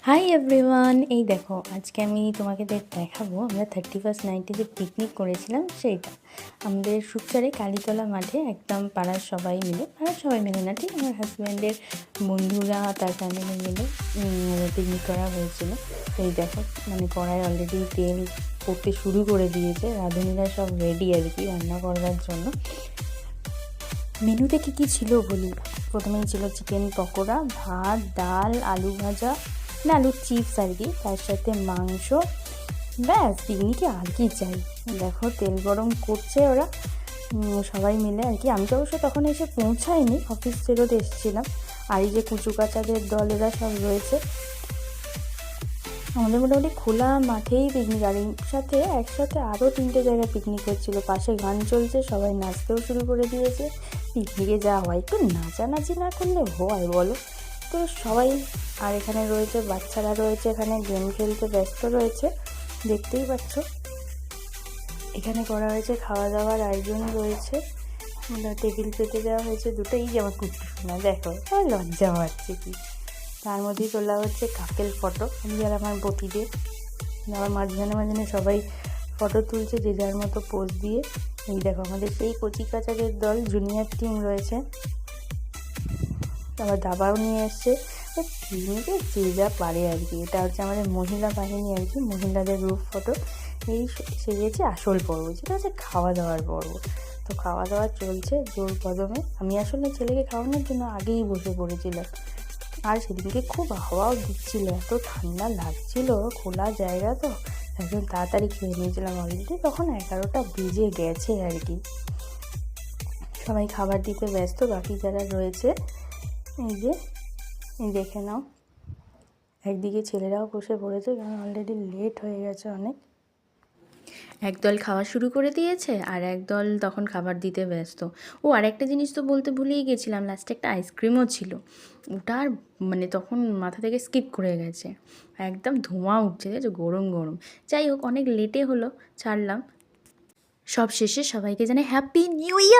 Hi everyone, এই দেখো আজকে আমি তোমাকে দেখাবো আমরা 31st নাইটে যে পিকনিক করেছিলাম সেইটা আমাদের সুকচারে কালীতলা মাঠে একদম পাড়ার সবাই মিলে না, ঠিক আমার হাজব্যান্ডের বন্ধুরা তার ফ্যামিলি মিলে পিকনিক করা হয়েছিল। এই দেখো মানে কড়াই অলরেডি তেল পড়তে শুরু করে দিয়েছে, রাঁধুনিরা সব রেডি আর কি রান্না করার জন্য। মেনুতে কী ছিল বলি। প্রথমেই ছিল চিকেন পকোড়া, ভাত, ডাল, আলু ভাজা না আলুর চিপস আর কি, তার সাথে মাংস। ব্যাস, পিকনিকে আর কি চাই। দেখো তেল গরম করছে ওরা সবাই মিলে আর কি। আমি তো অবশ্য তখন এসে পৌঁছাইনি, অফিস ফেরত এসেছিলাম। আর এই যে কুচু কাচাদের দল এরা সব রয়েছে। আমাদের মোটামুটি খোলা মাঠেই পিকনিক, আর একসাথে আরও 3টে জায়গায় পিকনিক হচ্ছিলো। পাশে গান চলছে, সবাই নাচতেও শুরু করে দিয়েছে। পিকনিকে যাওয়া হয়, একটু নাচানাচি না করলে হয় বলো? তো সবাই, আর এখানে রয়েছে বাচ্চারা রয়েছে, এখানে গেম খেলতে ব্যস্ত রয়েছে, দেখতেই পাচ্ছ। এখানে করা হয়েছে খাওয়া দাওয়ার আয়োজন রয়েছে, টেবিল পেতে দেওয়া হয়েছে দুটোই। যে আমার কুট্টু শোনা দেখো আর লজ্জা পাচ্ছে কি, তার মধ্যেই তোলা হচ্ছে কাপেল ফটো। আমি আর আমার বটিদের আবার মাঝখানে সবাই ফটো তুলছে যে যার মতো পোজ দিয়ে। এই দেখো আমাদের সেই কচি কাচাদের দল, জুনিয়র টিম রয়েছে, আবার দাবাও নিয়ে এসছে। পিকনিকে যে যা পারে আর কি। এটা হচ্ছে আমাদের মহিলা বাহিনী আর কি, মহিলাদের গ্রুপ ফটো। এই সেজেছে আসল পর্ব, যেটা হচ্ছে খাওয়া দাওয়ার পর্ব। তো খাওয়া দাওয়া চলছে জোর কদমে। আমি আসলে ছেলেকে খাওয়ানোর জন্য আগেই বসে পড়েছিলাম। আর সেদিনকে খুব হাওয়াও দিচ্ছিল, এত ঠান্ডা লাগছিল, খোলা জায়গা তো একদম তাড়াতাড়ি খেয়ে নিয়েছিলাম। অলরেডি তখন 11টা বেজে গেছে আর কি। সবাই খাবার দিতে ব্যস্ত, বাকি যারা রয়েছে এই যে দেখে নাও। একদিকে ছেলেরাও বসে পড়েছে, কারণ অলরেডি লেট হয়ে গেছে অনেক। একদল খাওয়া শুরু করে দিয়েছে আর একদল তখন খাবার দিতে ব্যস্ত। ও আর একটা জিনিস তো বলতে ভুলেই গেছিলাম, লাস্টে একটা আইসক্রিমও ছিল। ওটা আর মানে তখন মাথা থেকে স্কিপ করে গেছে। একদম ধোঁয়া উঠছে, ঠিক আছে, গরম গরম। যাই হোক, অনেক লেটে হলো, ছাড়লাম। সব শেষে সবাইকে জানাই হ্যাপি নিউ ইয়ার।